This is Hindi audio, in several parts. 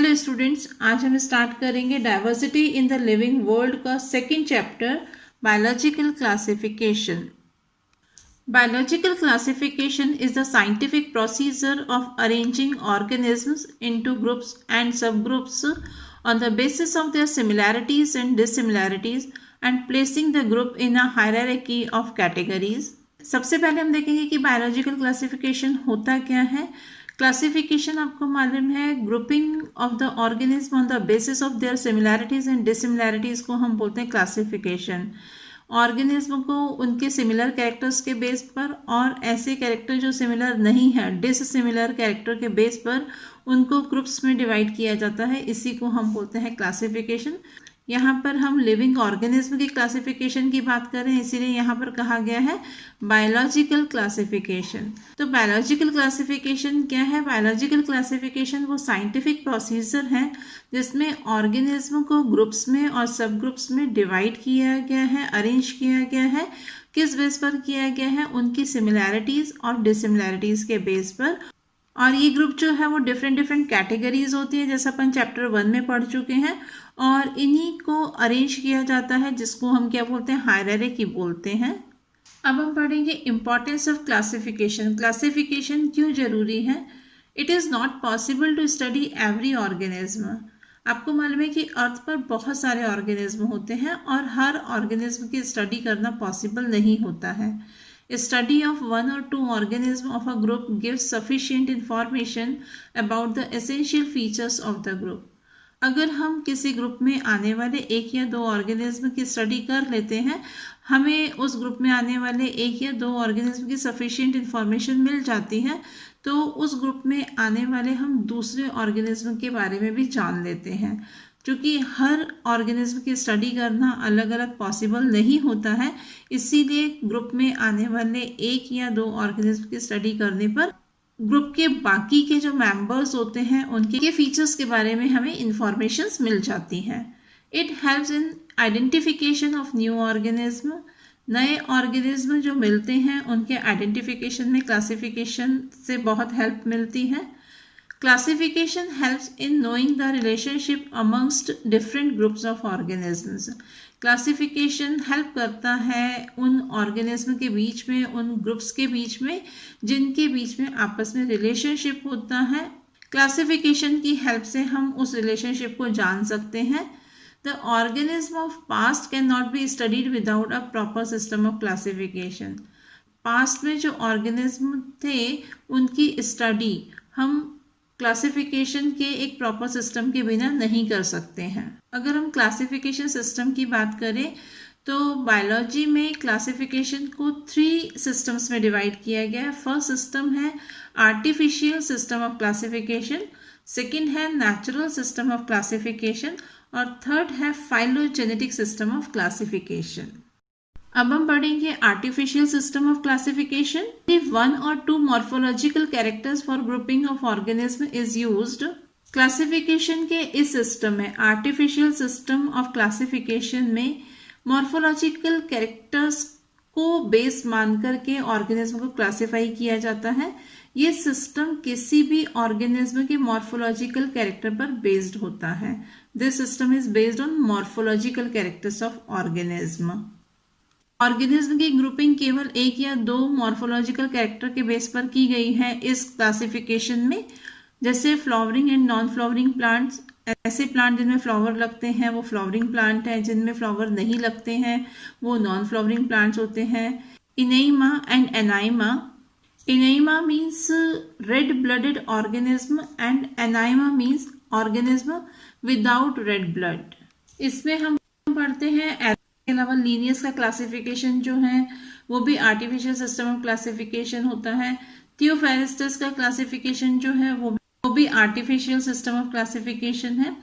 हेलो स्टूडेंट्स, आज हम स्टार्ट करेंगे diversity in the living world का second chapter biological classification. Biological classification is the scientific procedure of arranging organisms into groups and subgroups on the basis of their similarities and dissimilarities and placing the group in a hierarchy of categories. सबसे पहले हम देखेंगे कि बायोलॉजिकल क्लासिफिकेशन होता क्या है. क्लासिफिकेशन आपको मालूम है, grouping of the organism on the basis of there similarities and dissimilarities को हम बोलते हैं क्लासिफिकेशन. ऑर्गेनिज्म को उनके सिमिलर कैरेक्टर्स के बेस पर और ऐसे कैरेक्टर जो सिमिलर नहीं है, डिससिमिलर कैरेक्टर के बेस पर उनको ग्रुप्स में डिवाइड किया जाता है. इसी को हम बोलते हैं क्लासिफिकेशन. यहाँ पर हम लिविंग ऑर्गेनिज्म की क्लासिफिकेशन की बात कर रहे हैं, इसीलिए यहाँ पर कहा गया है बायोलॉजिकल क्लासिफिकेशन. तो बायोलॉजिकल क्लासिफिकेशन क्या है? बायोलॉजिकल क्लासिफिकेशन वो साइंटिफिक प्रोसीजर है जिसमें ऑर्गेनिज्म को ग्रुप्स में और सब ग्रुप्स में डिवाइड किया गया है, अरेंज किया गया है. किस बेस पर किया गया है? उनकी सिमिलैरिटीज और डिसिमिलैरिटीज के बेस पर. और ये ग्रुप जो है वो डिफरेंट कैटेगरीज होती है, जैसा अपन चैप्टर 1 में पढ़ चुके हैं. और इन्हीं को अरेंज किया जाता है जिसको हम क्या बोलते हैं? हायरार्की बोलते हैं. अब हम पढ़ेंगे इंपॉर्टेंस ऑफ क्लासिफिकेशन. क्लासिफिकेशन क्यों जरूरी है? It is not possible to study every organism. आपको मालूम है कि अर्थ पर बहुत सारे ऑर्गेनिज्म होते हैं और हर ऑर्गेनिज्म की स्टडी करना पॉसिबल नहीं होता है. Study of one or two organism of a group gives sufficient information about the essential features of the group. अगर हम किसी ग्रुप में आने वाले एक या दो ऑर्गेनिज्म की स्टडी कर लेते हैं, हमें उस ग्रुप में आने वाले एक या दो ऑर्गेनिज्म की सफिशिएंट इंफॉर्मेशन मिल जाती है, तो उस ग्रुप में आने वाले हम दूसरे ऑर्गेनिज्म के बारे में भी जान लेते हैं. क्योंकि हर ऑर्गेनिज्म की स्टडी करना अलग अलग पॉसिबल नहीं होता है, इसीलिए ग्रुप में आने वाले एक या दो ऑर्गेनिज्म की स्टडी करने पर ग्रुप के बाकी के जो मेंबर्स होते हैं उनके फीचर्स के बारे में हमें इंफॉर्मेशंस मिल जाती हैं. It helps in identification of new organism. नए ऑर्गेनिज्म जो मिलते हैं उनके आइडेंटिफिकेशन में क्लासिफिकेशन से बहुत हेल्प मिलती है. Classification helps in knowing the relationship amongst different groups of organisms. Classification help करता है उन organism के बीच में, उन groups के बीच में जिनके बीच में आपस में relationship होता है. Classification की help से हम उस relationship को जान सकते हैं. The organism of past cannot be studied without a proper system of classification. Past में जो organism थे उनकी study हम क्लासिफिकेशन के एक प्रॉपर सिस्टम के बिना नहीं कर सकते हैं. अगर हम क्लासिफिकेशन सिस्टम की बात करें तो बायोलॉजी में क्लासिफिकेशन को 3 सिस्टम्स में डिवाइड किया गया है. फर्स्ट सिस्टम है artificial system of classification, second है नेचुरल सिस्टम ऑफ क्लासिफिकेशन और थर्ड है फाइलोजेनेटिक सिस्टम ऑफ क्लासिफिकेशन. अब हम पढ़ेंगे artificial system of classification. One और two morphological characters for grouping of organism is used. Classification के इस सिस्टम में, आर्टिफिशियल सिस्टम ऑफ क्लासिफिकेशन में मॉर्फोलॉजिकल कैरेक्टर्स को बेस मान करके ऑर्गेनिज्म को क्लासिफाई किया जाता है. ये सिस्टम किसी भी ऑर्गेनिज्म के मॉर्फोलॉजिकल कैरेक्टर पर बेस्ड होता है. This system is based on morphological characters of organism. Organism की ग्रुपिंग केवल एक या दो मॉर्फोलॉजिकल कैरेक्टर के बेस पर की गई है इस क्लासिफिकेशन में. जैसे flowering and non flowering plants, ऐसे प्लांट जिनमें फ्लावर लगते हैं वो फ्लावरिंग प्लांट है, जिनमें फ्लावर नहीं लगते हैं वो नॉन फ्लावरिंग प्लांट्स होते हैं. Enaima and anaima. Enaima means red blooded organism and anaima means organism without red blood. इसमें हम पढ़ते हैं के अलावा लीनियस का क्लासिफिकेशन जो है वो भी आर्टिफिशियल सिस्टम ऑफ क्लासिफिकेशन होता है. थियोफेरेस्टस का क्लासिफिकेशन जो है वो भी आर्टिफिशियल सिस्टम ऑफ क्लासिफिकेशन है.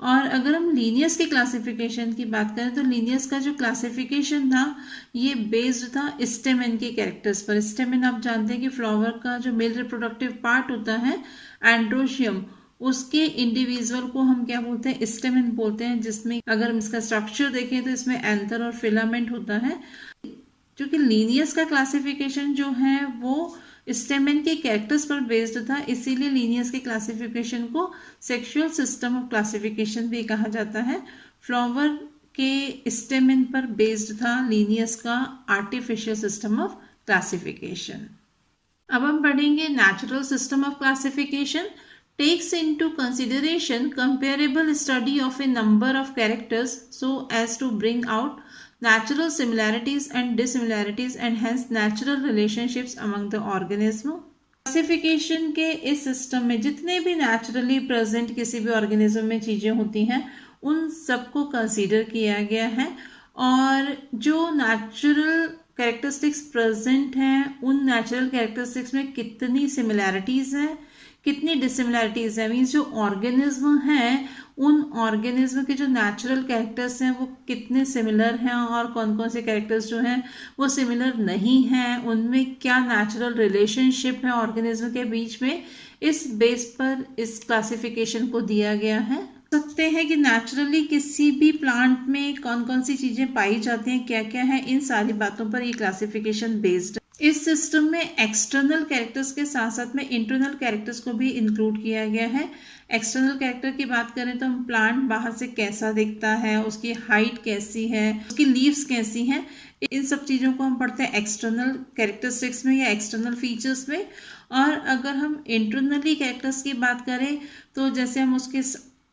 और अगर हम लीनियस के क्लासिफिकेशन की बात करें तो लीनियस का जो क्लासिफिकेशन था ये बेस्ड था स्टेमेन के कैरेक्टर्स पर. स्टेमेन आप जानते हैं कि फ्लावर का जो मेल रिप्रोडक्टिव पार्ट होता है एंड्रोशियम, उसके इंडिविजुअल को हम क्या बोलते हैं? स्टेमेन बोलते हैं. जिसमें अगर हम इसका स्ट्रक्चर देखें तो इसमें एंथर और फिलामेंट होता है. क्योंकि लीनियस का क्लासिफिकेशन जो है वो स्टेमेन के कैरेक्टर्स पर बेस्ड था, इसीलिए लीनियस के क्लासिफिकेशन को सेक्सुअल सिस्टम ऑफ क्लासिफिकेशन भी कहा जाता है। फ्लावर के स्टेमेन पर बेस्ड था लीनियस का आर्टिफिशियल सिस्टम ऑफ क्लासिफिकेशन। अब हम पढ़ेंगे natural system of classification takes into consideration comparable study of a number of characters so as to bring out natural similarities and dissimilarities and hence natural relationships among the organism। Classification के इस सिस्टम में जितने भी नेचुरली प्रेजेंट किसी भी ऑर्गेनिज्म में चीज़ें होती हैं उन सबको कंसीडर किया गया है और जो नेचुरल कैरेक्टरिस्टिक्स प्रेजेंट हैं उन नेचुरल कैरेक्टरिस्टिक्स में कितनी सिमिलैरिटीज़ हैं कितनी डिसिमिलैरिटीज़ है, मीन्स जो ऑर्गेनिज्म हैं उन ऑर्गेनिज्म के जो नेचुरल कैरेक्टर्स हैं वो कितने सिमिलर हैं और कौन कौन से कैरेक्टर्स जो हैं वो सिमिलर नहीं हैं, उनमें क्या नेचुरल रिलेशनशिप है ऑर्गेनिज्म के बीच में, इस बेस पर इस क्लासिफिकेशन को दिया गया है। सकते हैं कि नेचुरली किसी भी प्लांट में कौन कौन सी चीज़ें पाई जाती हैं, क्या क्या है, इन सारी बातों पर ये क्लासिफिकेशन बेस्ड है। इस सिस्टम में एक्सटर्नल कैरेक्टर्स के साथ साथ में इंटरनल कैरेक्टर्स को भी इंक्लूड किया गया है। एक्सटर्नल कैरेक्टर की बात करें तो हम प्लांट बाहर से कैसा दिखता है, उसकी हाइट कैसी है, उसकी लीव्स कैसी हैं, इन सब चीज़ों को हम पढ़ते हैं एक्सटर्नल कैरेक्टरिस्टिक्स में या एक्सटर्नल फीचर्स में। और अगर हम इंटरनली कैरेक्टर्स की बात करें तो जैसे हम उसके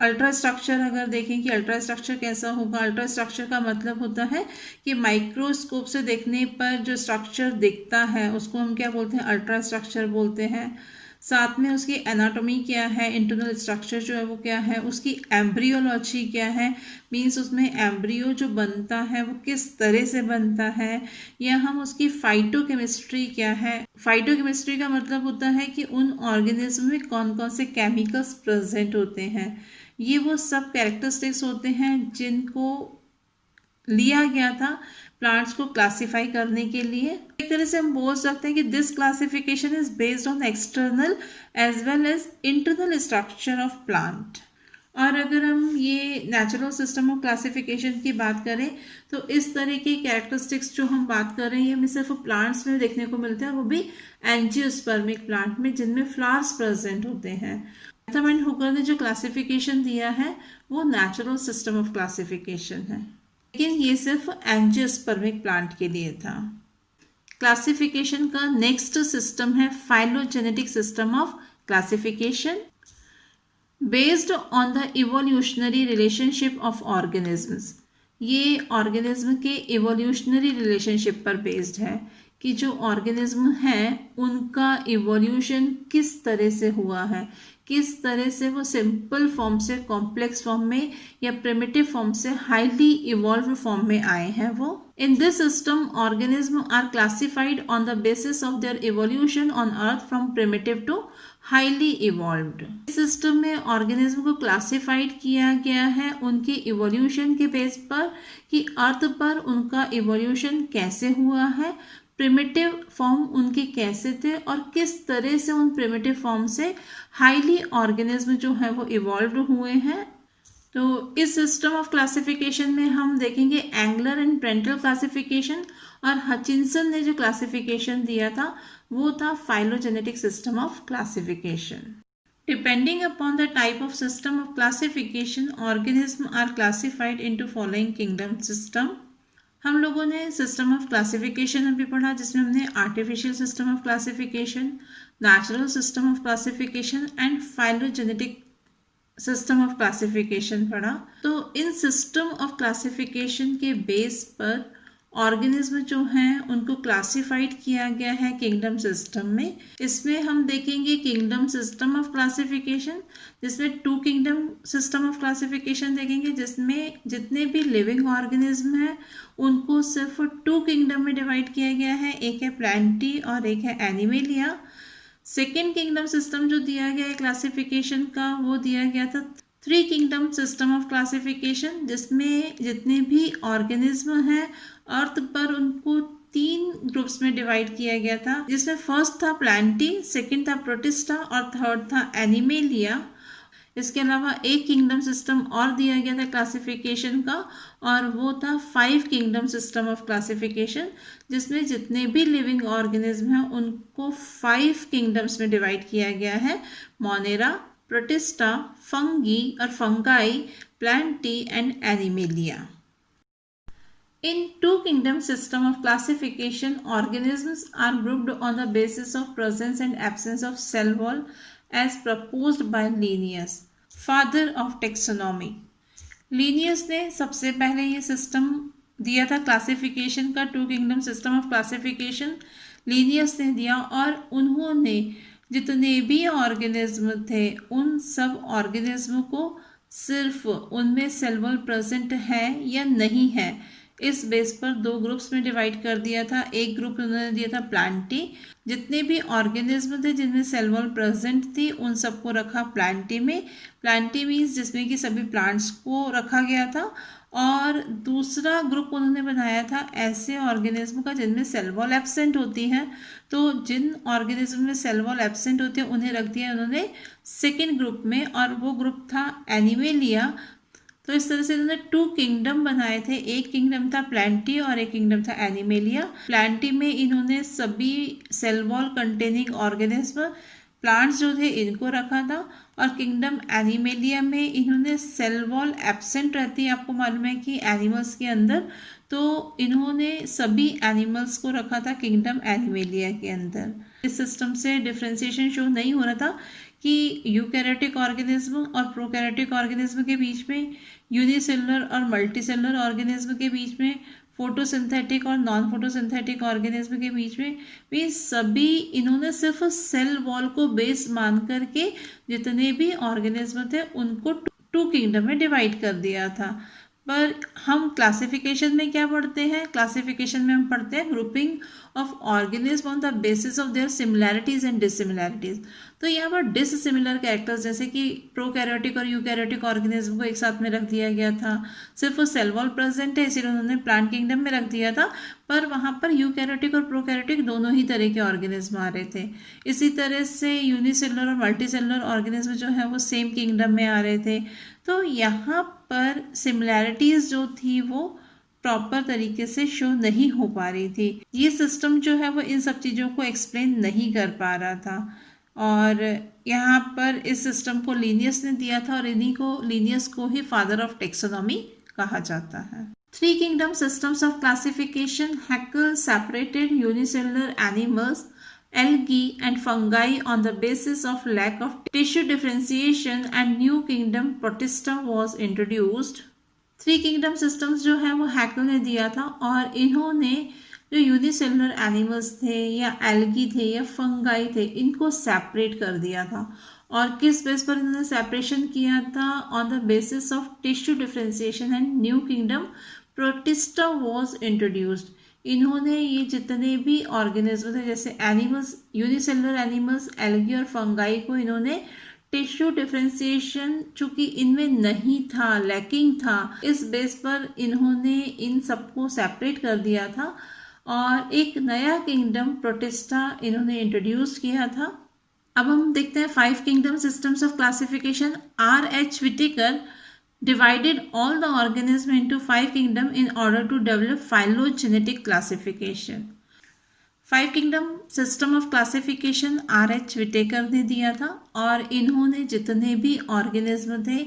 अल्ट्रा स्ट्रक्चर अगर देखें कि अल्ट्रा स्ट्रक्चर कैसा होगा, अल्ट्रा स्ट्रक्चर का मतलब होता है कि माइक्रोस्कोप से देखने पर जो स्ट्रक्चर दिखता है उसको हम क्या बोलते हैं, अल्ट्रा स्ट्रक्चर बोलते हैं। साथ में उसकी एनाटॉमी क्या है, इंटरनल स्ट्रक्चर जो है वो क्या है, उसकी एम्ब्रियोलॉजी क्या है, मीन्स उसमें एम्ब्रियो जो बनता है वो किस तरह से बनता है, या हम उसकी फाइटोकेमिस्ट्री क्या है। फाइटोकेमिस्ट्री का मतलब होता है कि उन ऑर्गेनिज्म में कौन कौन से केमिकल्स प्रेजेंट होते हैं। ये वो सब कैरेक्टरिस्टिक्स होते हैं जिनको लिया गया था प्लांट्स को क्लासिफाई करने के लिए। एक तरह से हम बोल सकते हैं कि this classification is based on external as well as internal structure of plant. और अगर हम ये नेचुरल सिस्टम ऑफ क्लासिफिकेशन की बात करें तो इस तरह के कैरेक्टरिस्टिक्स जो हम बात कर रहे हैं हमें सिर्फ प्लांट्स में देखने को मिलते हैं, वो भी एंजियोस्पर्मिक प्लांट में जिनमें फ्लावर्स प्रेजेंट होते हैं। बेंथम एंड हुकर ने जो क्लासिफिकेशन दिया है वो नेचुरल सिस्टम ऑफ क्लासिफिकेशन है, लेकिन ये सिर्फ एंजियोस्पर्मिक प्लांट के लिए था। क्लासिफिकेशन का नेक्स्ट सिस्टम है phylogenetic system of classification based on the evolutionary relationship of organisms. ये ऑर्गेनिज्म के इवोल्यूशनरी रिलेशनशिप पर बेस्ड है कि जो ऑर्गेनिज्म हैं उनका इवोल्यूशन किस तरह से हुआ है, किस तरह से वो सिंपल फॉर्म से कॉम्प्लेक्स फॉर्म में या प्रिमिटिव फॉर्म से हाईली इवॉल्व फॉर्म में आए हैं वो। In this system organism are classified on the basis of their evolution on earth from primitive to highly evolved. इस सिस्टम में ऑर्गेनिज्म को क्लासिफाइड किया गया है उनके इवोल्यूशन के बेस पर कि अर्थ पर उनका इवोल्यूशन कैसे हुआ है, प्रिमिटिव फॉर्म उनके कैसे थे और किस तरह से उन प्रिमिटिव फॉर्म से हाईली ऑर्गेनिज्म जो है वो इवॉल्व हुए हैं। तो इस सिस्टम ऑफ क्लासिफिकेशन में हम देखेंगे एंगलर एंड प्रेंटल क्लासिफिकेशन, और हचिंसन ने जो क्लासिफिकेशन दिया था वो था phylogenetic system of classification. Depending upon the type of system of classification organism are classified into following kingdom system. हम लोगों ने सिस्टम ऑफ क्लासिफिकेशन अभी पढ़ा जिसमें हमने artificial system of classification, natural system of classification and phylogenetic system of classification पढ़ा। तो इन सिस्टम ऑफ क्लासिफिकेशन के बेस पर ऑर्गेनिज्म जो हैं उनको क्लासिफाइड किया गया है किंगडम सिस्टम में। इसमें हम देखेंगे किंगडम सिस्टम ऑफ क्लासिफिकेशन जिसमें 2 किंगडम सिस्टम ऑफ क्लासिफिकेशन देखेंगे जिसमें जितने भी लिविंग ऑर्गेनिज्म हैं उनको सिर्फ 2 किंगडम में डिवाइड किया गया है, एक है प्लांटी और एक है एनिमेलिया। सेकेंड किंगडम सिस्टम जो दिया गया है क्लासिफिकेशन का वो दिया गया था 3 किंगडम सिस्टम ऑफ क्लासिफिकेशन जिसमें जितने भी ऑर्गेनिज्म हैं अर्थ पर उनको 3 ग्रुप्स में डिवाइड किया गया था, जिसमें फर्स्ट था प्लांटी, सेकंड था प्रोटिस्टा और थर्ड था एनिमेलिया। इसके अलावा एक किंगडम सिस्टम और दिया गया था क्लासिफिकेशन का, और वो था 5 किंगडम सिस्टम ऑफ क्लासिफिकेशन, जिसमें जितने भी लिविंग ऑर्गेनिज्म हैं उनको 5 किंगडम्स में डिवाइड किया गया है: मोनेरा, प्रोटिस्टा, फंगी और fungi, Plantae and animalia. In two kingdom system of classification, organisms are grouped on the basis of presence and absence of cell wall as proposed by Linnaeus, father of taxonomy. Linnaeus ने सबसे पहले ये सिस्टम दिया था क्लासिफिकेशन का, two kingdom system of classification Linnaeus ने दिया, और उन्होंने जितने भी ऑर्गेनिज्म थे उन सब ऑर्गेनिज्म को सिर्फ उनमें सेल वॉल प्रेजेंट है या नहीं है इस बेस पर दो ग्रुप्स में डिवाइड कर दिया था. एक ग्रुप उन्होंने दिया था प्लांटी, जितने भी ऑर्गेनिज्म थे जिनमें सेल वॉल प्रेजेंट थी उन सबको रखा प्लांटी में. प्लांटी मीन्स जिसमें कि सभी प्लांट्स को रखा गया था. और दूसरा ग्रुप उन्होंने बनाया था ऐसे ऑर्गेनिज्म का जिनमें सेल वॉल एब्सेंट होती है. तो जिन ऑर्गेनिज्म में सेल वॉल एब्सेंट होती है उन्हें रख दिया उन्होंने सेकेंड ग्रुप में, और वो ग्रुप था एनिमेलिया. तो इस तरह से इन्होंने 2 किंगडम बनाए थे. एक किंगडम था प्लांटी और एक किंगडम था एनिमेलिया. प्लांटी में इन्होंने सभी cell wall containing organism, plants जो थे इनको रखा था, और किंगडम एनिमेलिया में इन्होंने सेल वॉल एब्सेंट रहती है, आपको मालूम है कि एनिमल्स के अंदर, तो इन्होंने सभी एनिमल्स को रखा था किंगडम एनिमेलिया के अंदर. इस सिस्टम से डिफ्रेंसिएशन शो नहीं हो रहा था कि यूकैरियोटिक ऑर्गेनिज्म और प्रोकैरियोटिक ऑर्गेनिज्म के बीच में, यूनिसेलुलर और मल्टीसेलुलर ऑर्गेनिज्म के बीच में, फोटोसिंथेटिक और नॉन फोटोसिंथेटिक ऑर्गेनिज्म के बीच में भी सभी इन्होंने सिर्फ सेल वॉल को बेस मान करके जितने भी ऑर्गेनिज्म थे उनको 2 किंगडम में डिवाइड कर दिया था. पर हम क्लासिफिकेशन में क्या पढ़ते हैं? क्लासिफिकेशन में हम पढ़ते हैं grouping of organism on the basis of there similarities and dissimilarities. तो यहाँ पर डिससिमिलर कैरेक्टर्स जैसे कि प्रोकैरियोटिक और यूकैरियोटिक ऑर्गेनिज्म को एक साथ में रख दिया गया था. सिर्फ सेल वॉल प्रेजेंट है इसीलिए उन्होंने प्लांट किंगडम में रख दिया था, पर वहाँ पर यूकैरियोटिक और प्रोकैरियोटिक दोनों ही तरह के ऑर्गेनिज्म आ रहे थे. इसी तरह से यूनिसेलुलर और मल्टीसेलुलर ऑर्गेनिज्म जो है वो सेम किंगडम में आ रहे थे. तो यहाँ पर सिमिलैरिटीज़ जो थी वो प्रॉपर तरीके से शो नहीं हो पा रही थी. ये सिस्टम जो है वो इन सब चीज़ों को एक्सप्लेन नहीं कर पा रहा था, और यहाँ पर इस सिस्टम को लीनियस ने दिया था, और इन्हीं को लीनियस को ही फादर ऑफ टेक्सोनॉमी कहा जाता है. 3 kingdom systems of classification. Hückel separated unicellular animals, algae and fungi on the basis of lack of tissue differentiation, and new kingdom Protista was introduced. 3 kingdom systems जो है वो हैकेल ने दिया था, और इन्होंने जो यूनिसेलुलर एनिमल्स थे या एल्गी थे या फंगाई थे इनको सेपरेट कर दिया था. और किस बेस पर इन्होंने सेपरेशन किया था? On the basis of tissue differentiation, and new kingdom protista was introduced. इन्होंने ये जितने भी ऑर्गेनिज्म थे जैसे एनिमल्स, यूनिसेलुलर एनिमल्स, एल्गी और फंगाई को इन्होंने टिश्यू डिफ्रेंसिएशन चूंकि इनमें नहीं था, लैकिंग था, इस बेस पर इन्होंने इन सबको सेपरेट कर दिया था, और एक नया किंगडम प्रोटिस्टा इन्होंने इंट्रोड्यूस किया था. अब हम देखते हैं 5 kingdom systems of classification. R.H. Whittaker divided all the organism into 5 kingdom in order to develop phylogenetic classification. 5 kingdom system of classification R.H. Whittaker ने दिया था, और इन्होंने जितने भी ऑर्गेनिज्म थे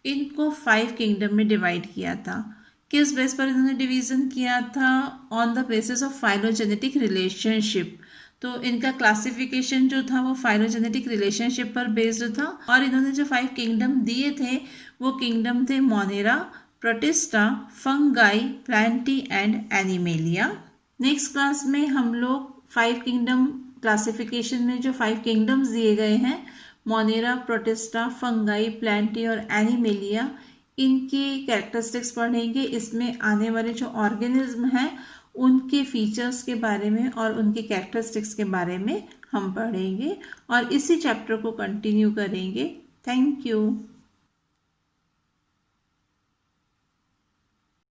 इनको 5 किंगडम में डिवाइड किया था. किस बेस पर इन्होंने डिवीजन किया था? On the basis of phylogenetic relationship. तो इनका क्लासिफिकेशन जो था वो फाइलोजेनेटिक रिलेशनशिप पर बेस्ड था, और इन्होंने जो 5 किंगडम दिए थे वो किंगडम थे Monera, protista, fungi, Plantae and animalia. Next class में हम लोग 5 किंगडम क्लासिफिकेशन में जो 5 किंगडम्स दिए गए हैं, मोनेरा, प्रोटिस्टा, फंगाई, प्लांटी और एनिमेलिया, इनके कैरेक्टरिस्टिक्स पढ़ेंगे. इसमें आने वाले जो ऑर्गेनिज्म हैं उनके फीचर्स के बारे में और उनके कैरेक्टरिस्टिक्स के बारे में हम पढ़ेंगे, और इसी चैप्टर को कंटिन्यू करेंगे. Thank you.